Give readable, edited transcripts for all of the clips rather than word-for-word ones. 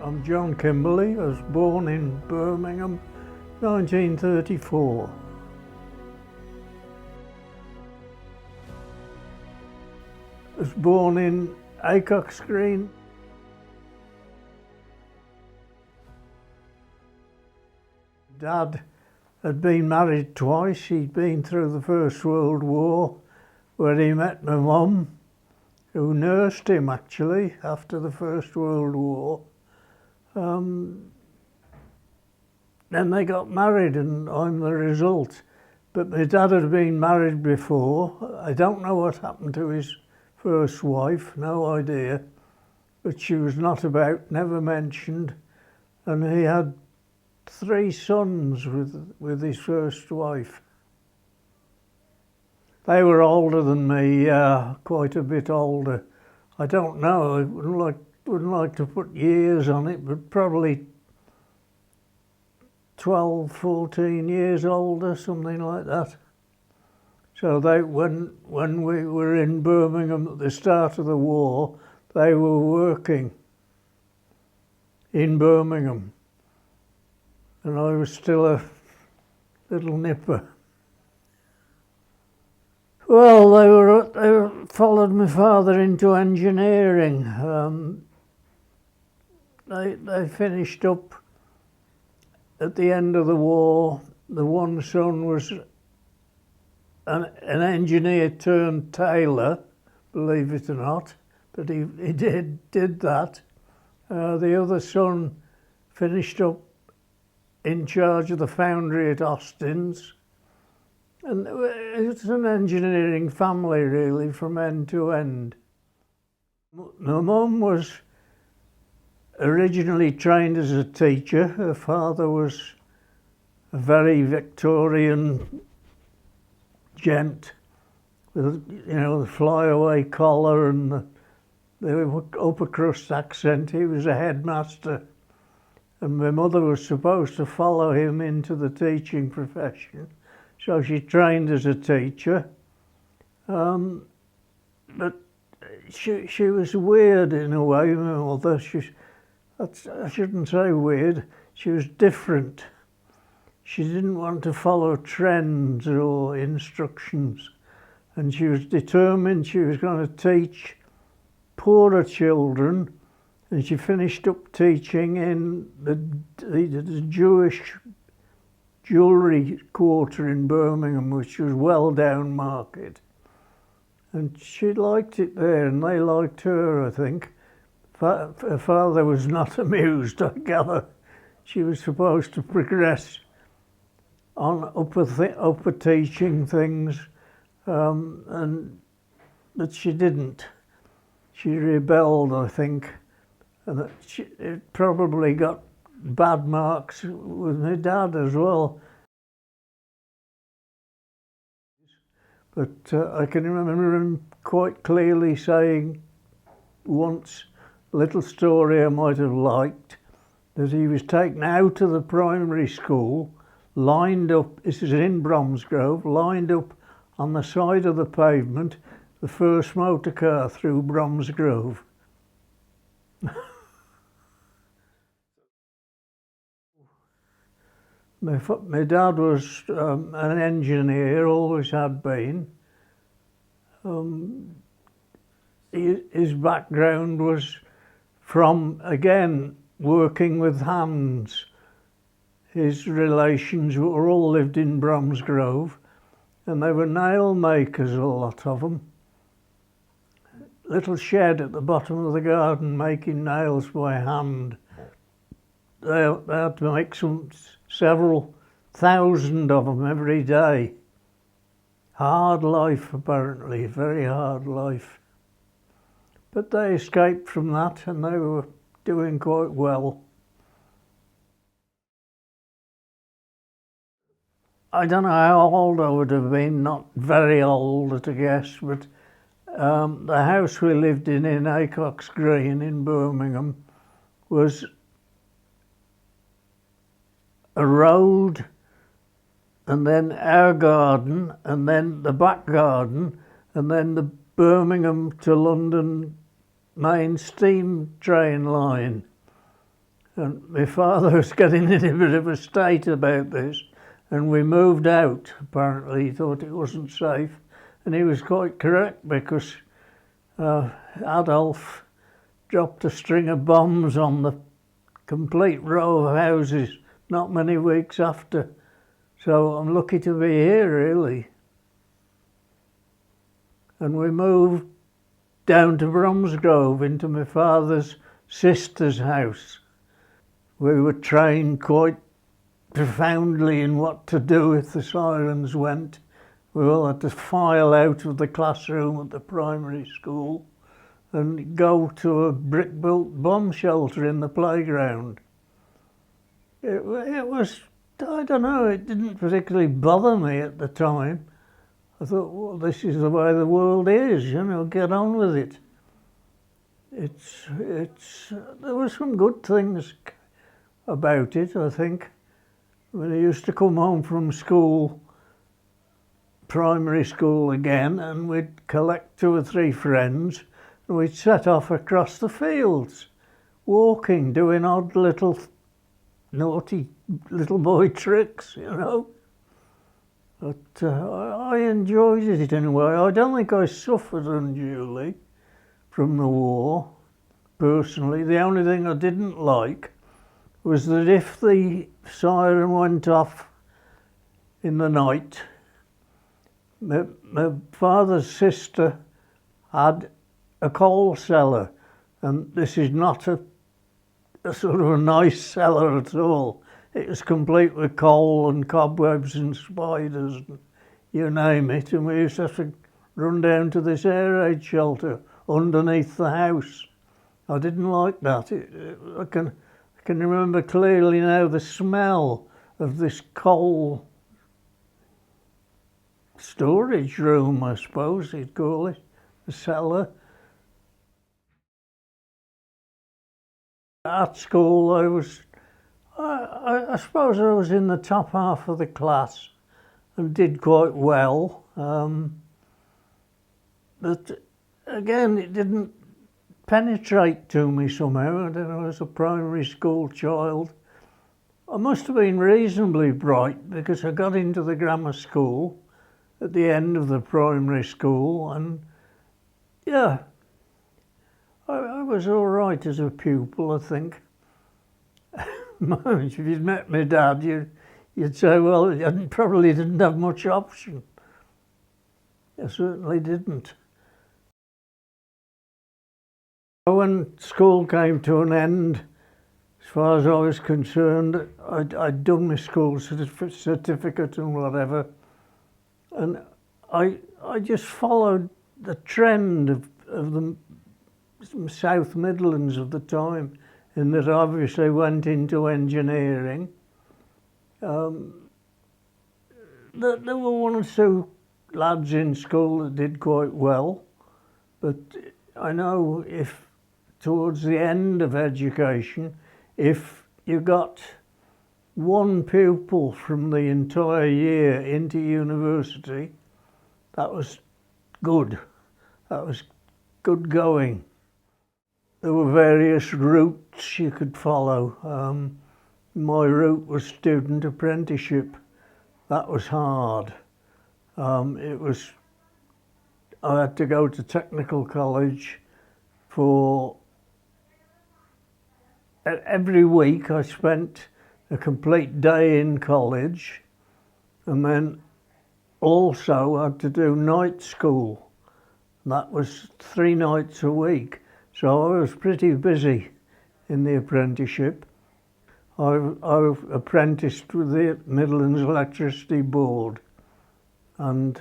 I'm John Kimberley. I was born in Birmingham, 1934. I was born in Acox Green. Dad had been married twice. He'd been through the First World War, where he met my mum, who nursed him actually after the First World War. Then they got married and I'm the result. But my dad had been married before. I don't know what happened to his first wife, no idea. But she was not about, never mentioned. And he had 3 sons with his first wife. They were older than me, quite a bit older. I don't know, I wouldn't like to put years on it, but probably 12, 14 years older, something like that. So when we were in Birmingham at the start of the war, they were working in Birmingham. And I was still a little nipper. Well, they followed my father into engineering. They finished up at the end of the war. The one son was an engineer turned tailor, believe it or not, but he did that. The other son finished up in charge of the foundry at Austin's. And it's an engineering family, really, from end to end. My mum was originally trained as a teacher. Her father was a very Victorian gent with, you know, the flyaway collar and the upper crust accent. He was a headmaster. And my mother was supposed to follow him into the teaching profession. So she trained as a teacher, but she was weird in a way, my mother. I shouldn't say weird, she was different. She didn't want to follow trends or instructions, and she was determined she was going to teach poorer children, and she finished up teaching in the Jewish jewellery quarter in Birmingham, which was well down market. And she liked it there, and they liked her, I think. Her father was not amused, I gather. She was supposed to progress on upper teaching things, but she didn't. She rebelled, I think, and it probably got bad marks with my dad as well. But I can remember him quite clearly saying once, a little story I might have liked, that he was taken out of the primary school, lined up, this is in Bromsgrove, lined up on the side of the pavement, the first motor car through Bromsgrove. My dad was an engineer, always had been. His background was from, again, working with hands. His relations were all lived in Bromsgrove, and they were nail makers, a lot of them. Little shed at the bottom of the garden making nails by hand. They had to make several thousand of them every day. Hard life, apparently, very hard life. But they escaped from that and they were doing quite well. I don't know how old I would have been, not very old at a guess, but the house we lived in Acox Green in Birmingham was a road, and then our garden, and then the back garden, and then the Birmingham to London main steam train line. And my father was getting in a bit of a state about this, and we moved out. Apparently he thought it wasn't safe, and he was quite correct, because Adolf dropped a string of bombs on the complete row of houses not many weeks after. So I'm lucky to be here, really. And we moved down to Bromsgrove into my father's sister's house. We were trained quite profoundly in what to do if the sirens went. We all had to file out of the classroom at the primary school and go to a brick-built bomb shelter in the playground. It was, I don't know, it didn't particularly bother me at the time. I thought, well, this is the way the world is, you know, get on with it. There were some good things about it, I think. When I used to come home from school, primary school again, and we'd collect 2 or 3 friends, and we'd set off across the fields, walking, doing odd little naughty little boy tricks, you know. But I enjoyed it in a way. I don't think I suffered unduly from the war, personally. The only thing I didn't like was that if the siren went off in the night, my father's sister had a coal cellar, and this is not a sort of a nice cellar at all. It was complete with coal and cobwebs and spiders, and you name it, and we used to have to run down to this air raid shelter underneath the house. I didn't like that. I can remember clearly now the smell of this coal storage room, I suppose you'd call it, the cellar. At school I suppose I was in the top half of the class and did quite well. But again, it didn't penetrate to me somehow. I don't know, as a primary school child. I must have been reasonably bright, because I got into the grammar school at the end of the primary school, and yeah, I was all right as a pupil, I think. If you'd met my dad, you'd say, well, you probably didn't have much option. I certainly didn't. When school came to an end, as far as I was concerned, I'd done my school certificate and whatever, and I just followed the trend of the South Midlands of the time, in that I obviously went into engineering. There were 1 or 2 lads in school that did quite well, but I know if towards the end of education, if you got 1 pupil from the entire year into university, that was good. That was good going. There were various routes you could follow. My route was student apprenticeship. That was hard. I had to go to technical college for every week. I spent a complete day in college, and then also had to do night school. That was 3 nights a week. So I was pretty busy in the apprenticeship. I apprenticed with the Midlands Electricity Board, and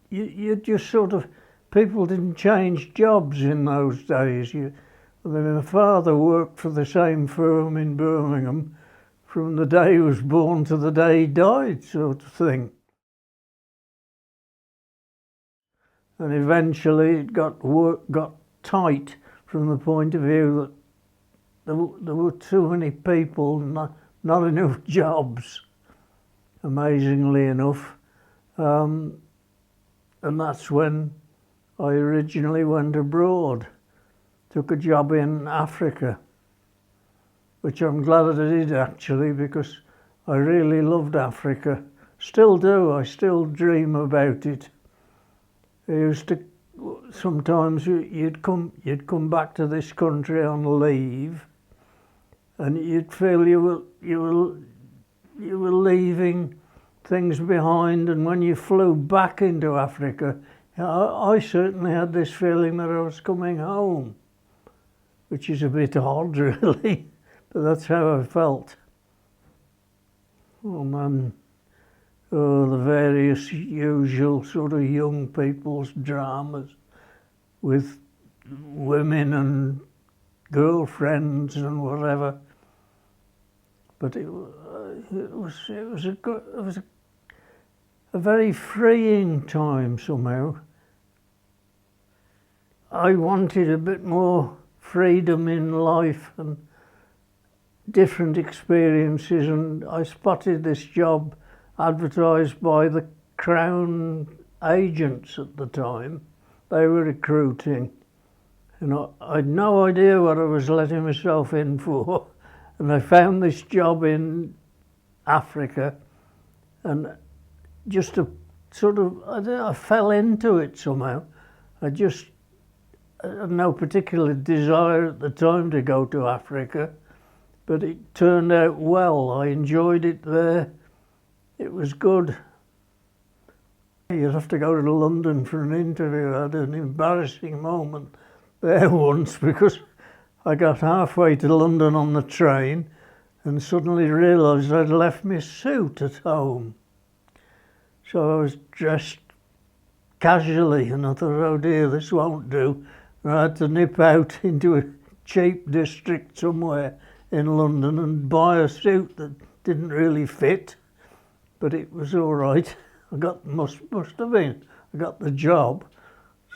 you just sort of, people didn't change jobs in those days. My father worked for the same firm in Birmingham from the day he was born to the day he died, sort of thing. And eventually it got tight from the point of view that there were too many people, not enough jobs, amazingly enough. And that's when I originally went abroad, took a job in Africa. which I'm glad I did actually, because I really loved Africa. Still do, I still dream about it. I used to, sometimes you'd come back to this country on leave, and you'd feel you were leaving things behind, and when you flew back into Africa, I certainly had this feeling that I was coming home, which is a bit odd really, but that's how I felt. Oh man, the various usual sort of young people's dramas with women and girlfriends and whatever. But it was a very freeing time somehow. I wanted a bit more freedom in life and different experiences, and I spotted this job advertised by the Crown agents at the time. They were recruiting, and I had no idea what I was letting myself in for. And I found this job in Africa, and just a sort of, I fell into it somehow. I had no particular desire at the time to go to Africa, but it turned out well. I enjoyed it there. It was good. You'd have to go to London for an interview. I had an embarrassing moment there once, because I got halfway to London on the train and suddenly realised I'd left my suit at home. So I was dressed casually, and I thought, oh dear, this won't do. And I had to nip out into a cheap district somewhere in London and buy a suit that didn't really fit, but it was all right. Must have been. I got the job.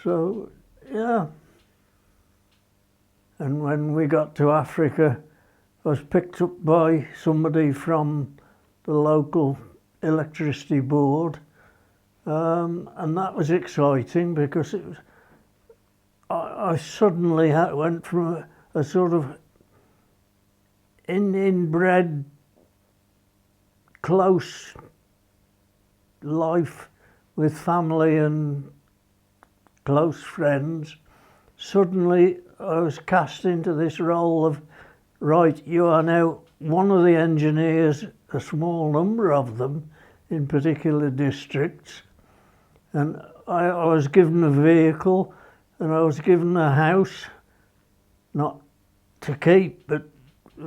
So, yeah. And when we got to Africa, I was picked up by somebody from the local electricity board, and that was exciting, because it was, I suddenly went from a sort of inbred, close life with family and close friends. Suddenly I was cast into this role of, right, you are now one of the engineers, a small number of them in particular districts, and I was given a vehicle, and I was given a house, not to keep, but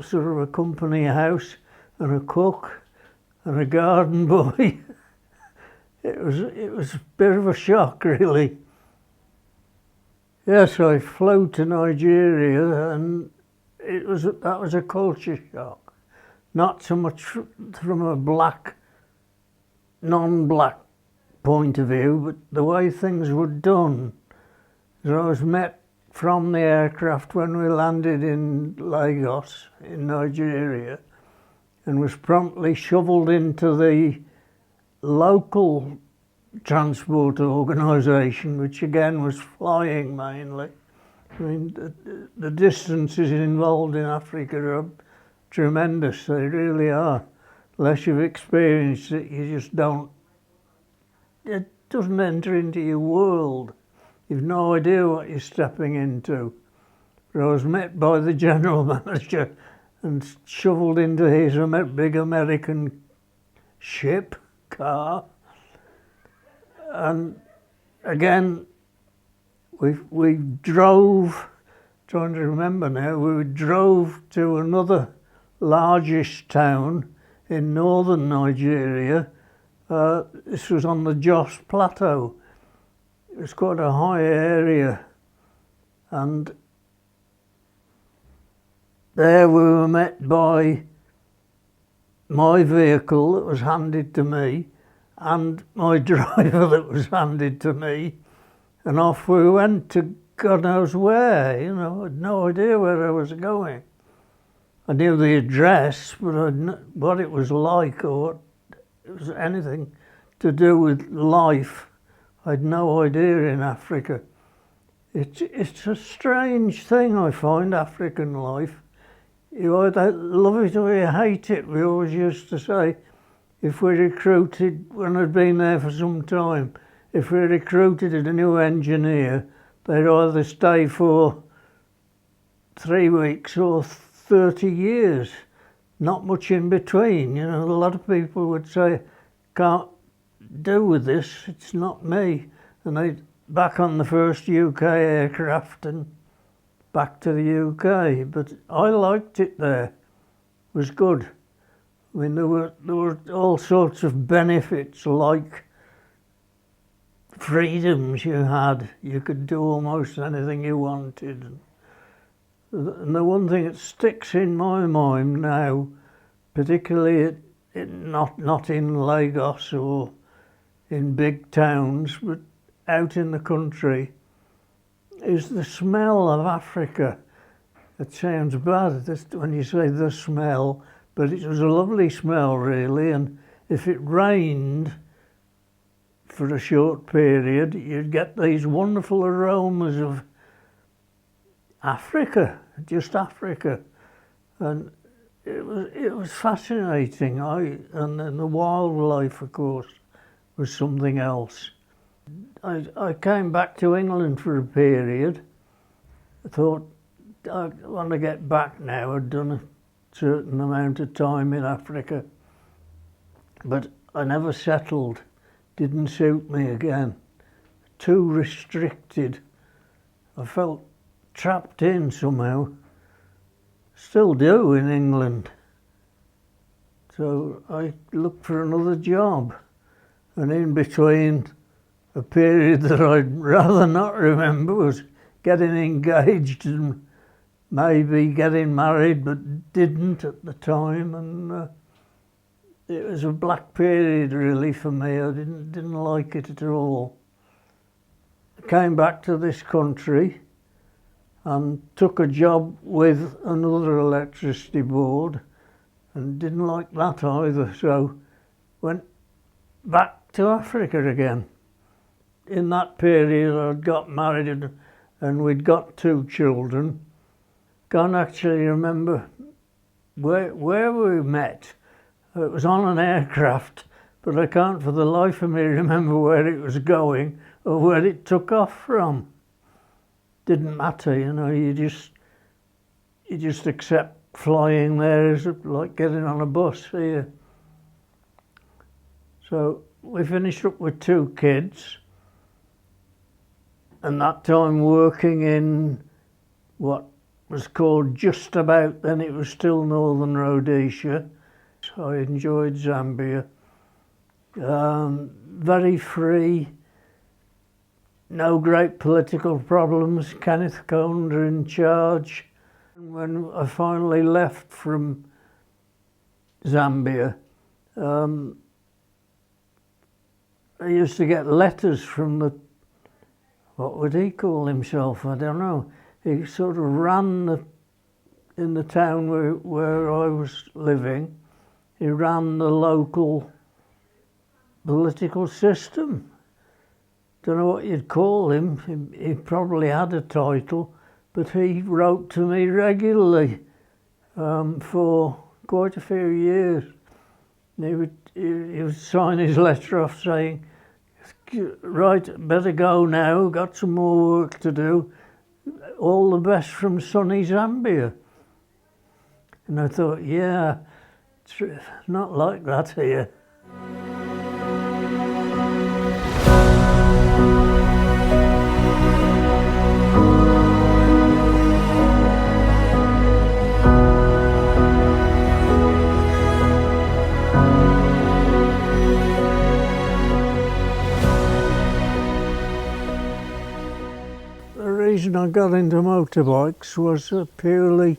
sort of a company house, and a cook and a garden boy. It was a bit of a shock, really. Yes, I flew to Nigeria, and that was a culture shock. Not so much from a non-black point of view, but the way things were done. So I was met from the aircraft when we landed in Lagos, in Nigeria, and was promptly shoveled into the local transport organisation, which again was flying mainly. I mean, the distances involved in Africa are tremendous, they really are. Unless you've experienced it, you just don't, it doesn't enter into your world. You've no idea what you're stepping into. But I was met by the general manager and shoveled into his big American car. And again, we drove, trying to remember now, we drove to another largish town in northern Nigeria. This was on the Jos Plateau. It was quite a high area, and there we were met by my vehicle that was handed to me and my driver that was handed to me, and off we went to God knows where. You know, I had no idea where I was going. I knew the address, but what it was like, or what it was anything to do with life, I had no idea in Africa. It's a strange thing, I find, African life. You either love it or you hate it. We always used to say, if we recruited, when I'd been there for some time, if we recruited a new engineer, they'd either stay for 3 weeks or 30 years, not much in between. You know, a lot of people would say, can't do with this, it's not me. And they'd back on the first UK aircraft and back to the UK. But I liked it there, it was good. I mean, there were all sorts of benefits, like freedoms you had. You could do almost anything you wanted. And the one thing that sticks in my mind now, particularly not in Lagos or in big towns, but out in the country, is the smell of Africa. It sounds bad when you say the smell, but it was a lovely smell really, and if it rained for a short period, you'd get these wonderful aromas of Africa, just Africa. And it was fascinating. And then the wildlife, of course, was something else. I came back to England for a period. I thought, I want to get back now. I'd done a certain amount of time in Africa, but I never settled. Didn't suit me again. Too restricted. I felt trapped in somehow. Still do in England. So I looked for another job, and in between, a period that I'd rather not remember was getting engaged and maybe getting married, but didn't at the time, and it was a black period really for me. I didn't like it at all. I came back to this country and took a job with another electricity board and didn't like that either, so went back to Africa again. In that period I'd got married and we'd got 2 children. Can't actually remember where we met. It was on an aircraft, but I can't for the life of me remember where it was going or where it took off from. Didn't matter, you know, you just accept flying there as like getting on a bus here. So we finished up with 2 kids, and that time working in what was called just about, then it was still Northern Rhodesia. So I enjoyed Zambia. Very free, no great political problems. Kenneth Kaunda in charge. When I finally left from Zambia, I used to get letters from what would he call himself? I don't know. He sort of ran in the town where I was living. He ran the local political system. Don't know what you'd call him. He probably had a title, but he wrote to me regularly for quite a few years. And he would sign his letter off saying, right, better go now, got some more work to do. All the best from sunny Zambia. And I thought, yeah, it's not like that here. The reason I got into motorbikes was a purely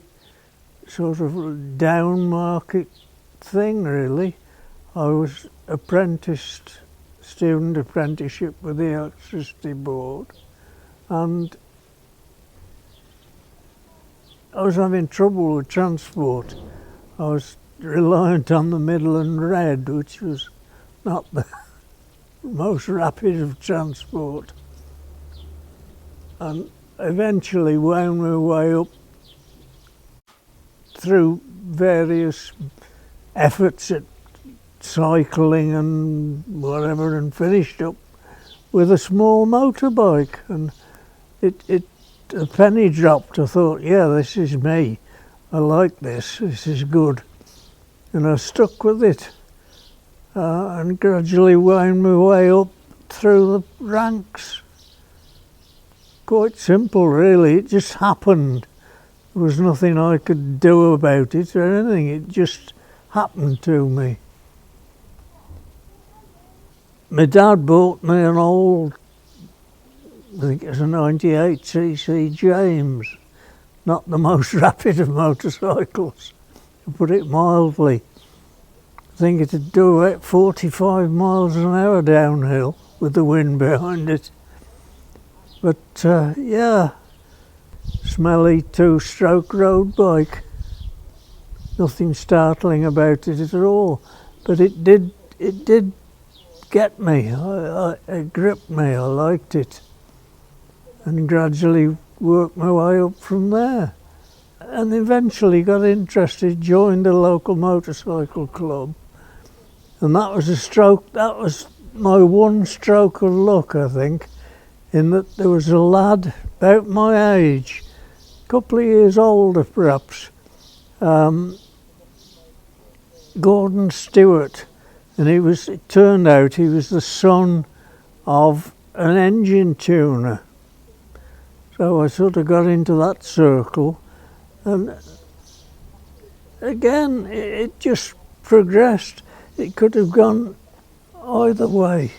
sort of down market thing really. I was student apprenticeship with the electricity board, and I was having trouble with transport. I was reliant on the Midland Red, which was not the most rapid of transport. And eventually wound my way up through various efforts at cycling and whatever, and finished up with a small motorbike. And a penny dropped. I thought, yeah, this is me. I like this. This is good. And I stuck with it, and gradually wound my way up through the ranks. Quite simple, really. It just happened. There was nothing I could do about it or anything. It just happened to me. My dad bought me an old, I think it was a 98cc James. Not the most rapid of motorcycles, to put it mildly. I think it'd do about 45 miles an hour downhill with the wind behind it. But yeah, smelly two-stroke road bike. Nothing startling about it at all. But it did get me. It gripped me. I liked it. And gradually worked my way up from there. And eventually got interested, joined a local motorcycle club. And that was my one stroke of luck, I think, in that there was a lad about my age, a couple of years older perhaps, Gordon Stewart, and it turned out he was the son of an engine tuner. So I sort of got into that circle, and again it just progressed. It could have gone either way,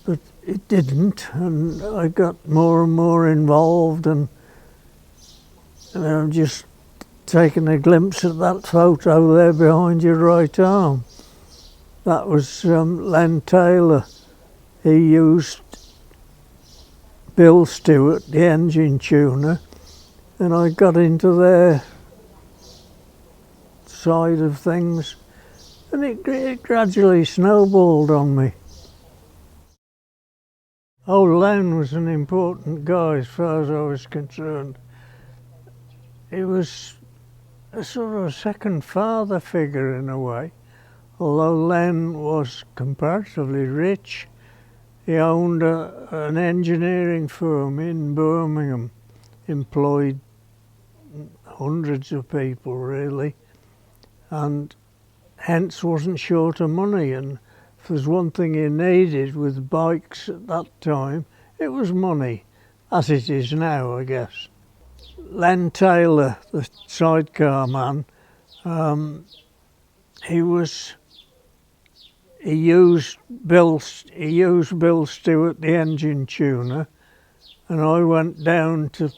but it didn't, and I got more and more involved, and I'm just taking a glimpse at that photo there behind your right arm. That was Len Taylor. He used Bill Stewart, the engine tuner, and I got into their side of things, and it gradually snowballed on me. Oh, Len was an important guy as far as I was concerned. He was a sort of second father figure in a way. Although Len was comparatively rich, he owned an engineering firm in Birmingham, employed hundreds of people really, and hence wasn't short of money. And if there's one thing he needed with bikes at that time, it was money, as it is now, I guess. Len Taylor, the sidecar man, he used Bill Stewart, the engine tuner, and I went down to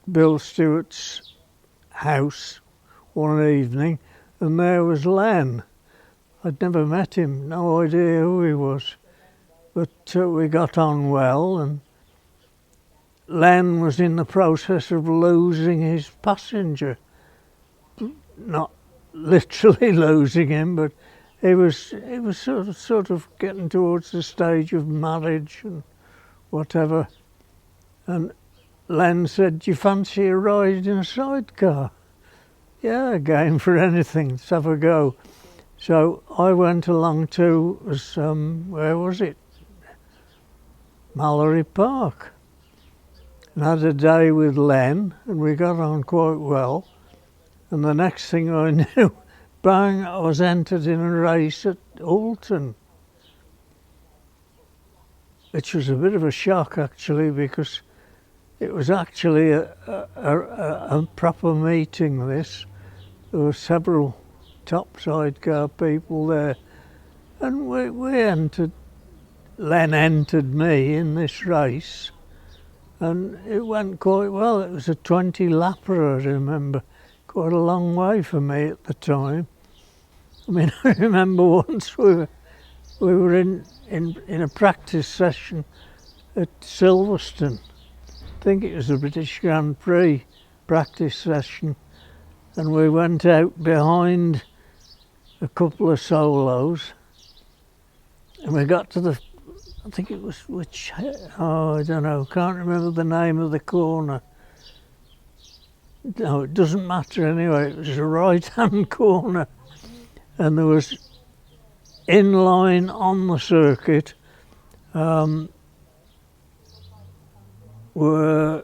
Bill Stewart's house one evening, and there was Len. I'd never met him, no idea who he was, but we got on well, and Len was in the process of losing his passenger. Not literally losing him, but he was sort of getting towards the stage of marriage and whatever. And Len said, "Do you fancy a ride in a sidecar?" Yeah, game for anything, let's have a go. So I went along to, where was it? Mallory Park. And had a day with Len, and we got on quite well. And the next thing I knew, bang, I was entered in a race at Alton. Which was a bit of a shock actually, because it was actually a proper meeting, this. There were several top sidecar people there, and we entered, Len entered me in this race, and it went quite well. It was a 20-lapper, I remember, quite a long way for me at the time. I mean, I remember once we were in a practice session at Silverstone. I think it was the British Grand Prix practice session, and we went out behind a couple of solos, and we got to I think it was I don't know, can't remember the name of the corner. No, it doesn't matter anyway. It was a right-hand corner, and there was in line on the circuit were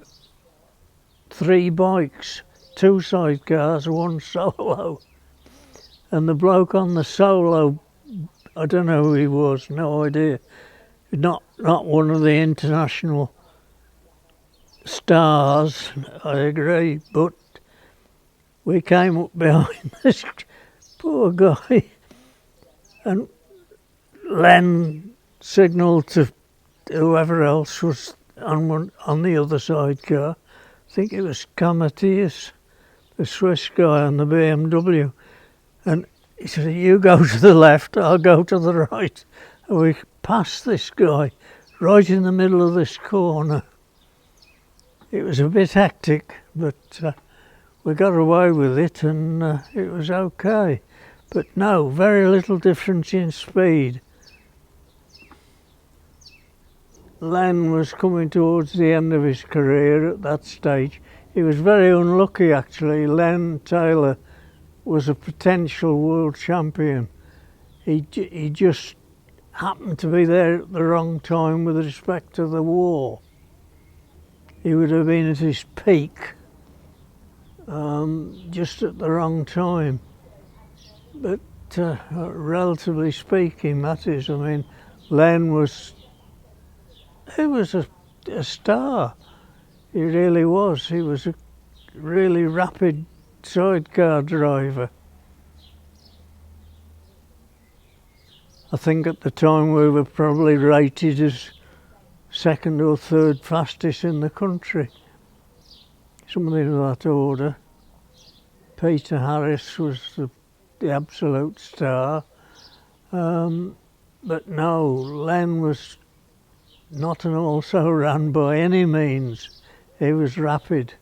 3 bikes, 2 sidecars, 1 solo, and the bloke on the solo, I don't know who he was, no idea. Not one of the international stars, I agree, but we came up behind this poor guy, and Len signalled to whoever else was on the other sidecar. I think it was Matthias, the Swiss guy on the BMW, and he said, "You go to the left, I'll go to the right." And we passed this guy right in the middle of this corner. It was a bit hectic, but we got away with it, and it was okay. But no, very little difference in speed. Len was coming towards the end of his career at that stage. He was very unlucky, actually. Len Taylor was a potential world champion. He just happened to be there at the wrong time with respect to the war. He would have been at his peak just at the wrong time. But relatively speaking, that is, I mean, Len was a star. He really was. He was a really rapid sidecar driver. I think at the time we were probably rated as 2nd or 3rd fastest in the country, something of that order. Peter Harris was the absolute star, but no, Len was not an also-ran by any means. He was rapid.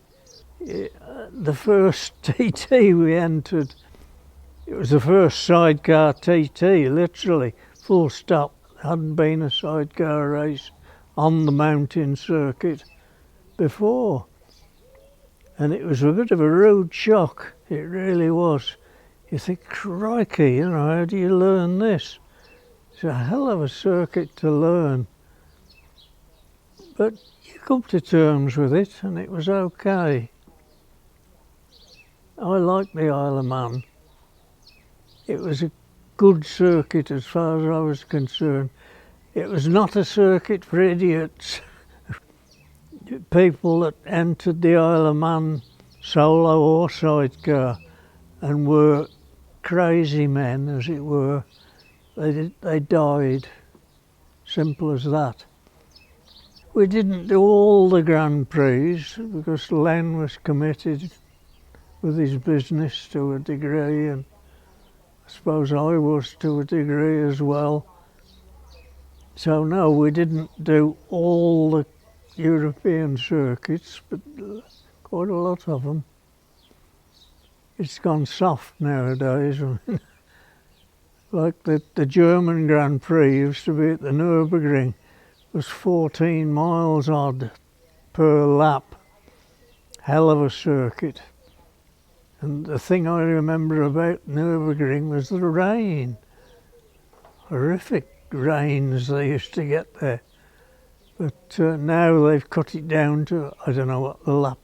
The first TT we entered, it was the first sidecar TT, literally, full stop. There hadn't been a sidecar race on the mountain circuit before. And it was a bit of a rude shock, it really was. You think, crikey, you know, how do you learn this? It's a hell of a circuit to learn. But you come to terms with it, and it was okay. I liked the Isle of Man. It was a good circuit as far as I was concerned. It was not a circuit for idiots. People that entered the Isle of Man solo or sidecar and were crazy men, as it were, they died. Simple as that. We didn't do all the Grand Prix because Len was committed with his business to a degree, and I suppose I was to a degree as well. So no, we didn't do all the European circuits, but quite a lot of them. It's gone soft nowadays. Like the German Grand Prix used to be at the Nürburgring. It was 14 miles odd per lap. Hell of a circuit. And the thing I remember about Nürburgring was the rain. Horrific rains they used to get there. But now they've cut it down to, I don't know what the lap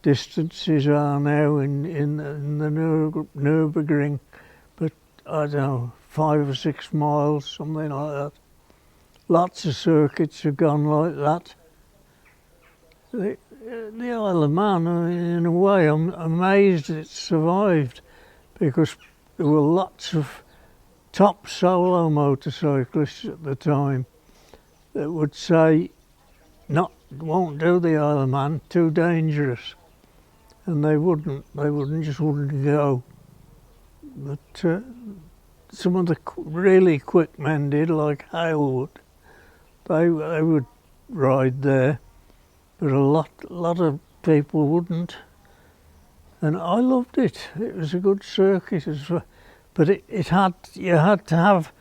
distances are now in the Nürburgring, but I don't know, 5 or 6 miles, something like that. Lots of circuits have gone like that. The Isle of Man, in a way, I'm amazed it survived, because there were lots of top solo motorcyclists at the time that would say, won't do the Isle of Man, too dangerous. And they wouldn't go. But some of the really quick men did, like Halewood. They would ride there, but a lot of people wouldn't. And I loved it. It was a good circuit as well. But you had to have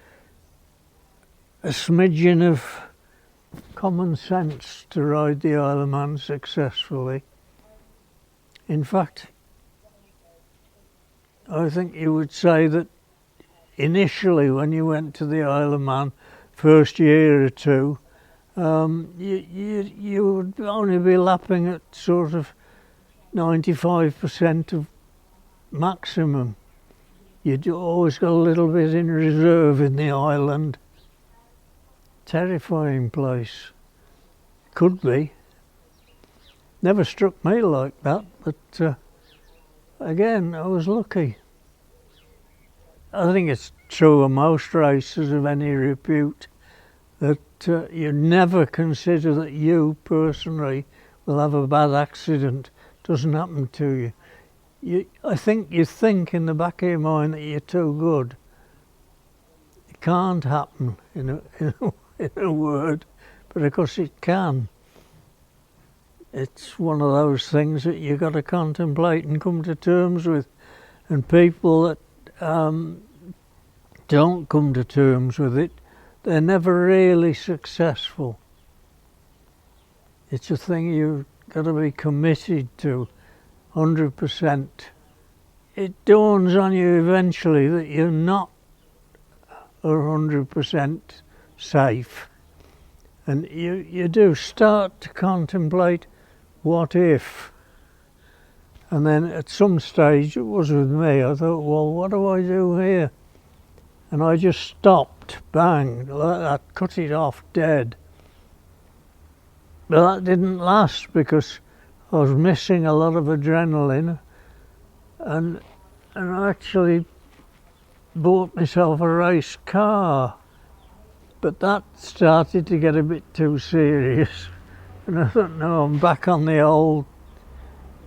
a smidgen of common sense to ride the Isle of Man successfully. In fact, I think you would say that initially when you went to the Isle of Man, first year or two, you would only be lapping at sort of 95% of maximum. You'd always got a little bit in reserve in the island. Terrifying place. Could be. Never struck me like that, but again, I was lucky. I think it's true of most racers of any repute that you never consider that you personally will have a bad accident. Doesn't happen to you. I think you think in the back of your mind that you're too good. It can't happen in a word, but of course it can. It's one of those things that you've got to contemplate and come to terms with. And people that don't come to terms with it, they're never really successful. It's a thing you've got to be committed to, 100%. It dawns on you eventually that you're not 100% safe. And you do start to contemplate, what if? And then at some stage, it was with me, I thought, well, what do I do here? And I just stopped, bang, like that, cut it off dead. But that didn't last because I was missing a lot of adrenaline, and I actually bought myself a race car. But that started to get a bit too serious. And I thought, no, I'm back on the old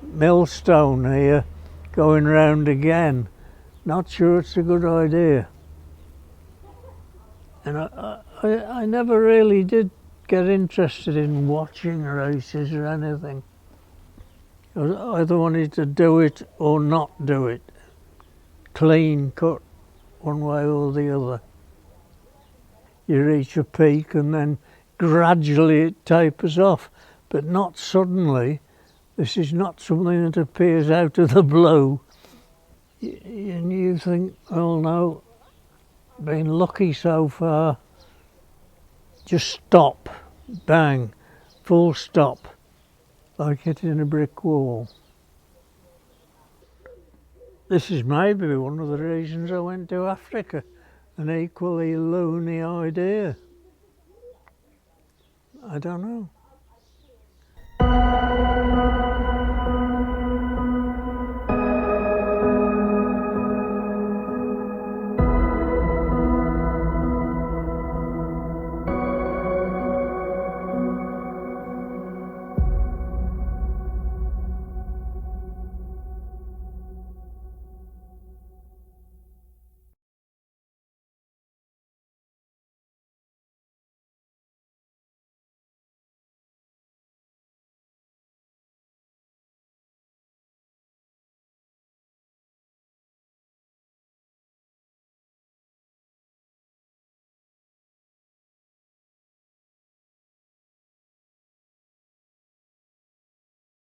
millstone here, going round again. Not sure it's a good idea. And I never really did get interested in watching races or anything. I either wanted to do it or not do it. Clean cut, one way or the other. You reach a peak and then gradually it tapers off, but not suddenly. This is not something that appears out of the blue. And you think, oh no, been lucky so far. Just stop, bang, full stop, like hitting a brick wall. This is maybe one of the reasons I went to Africa, an equally loony idea. I don't know.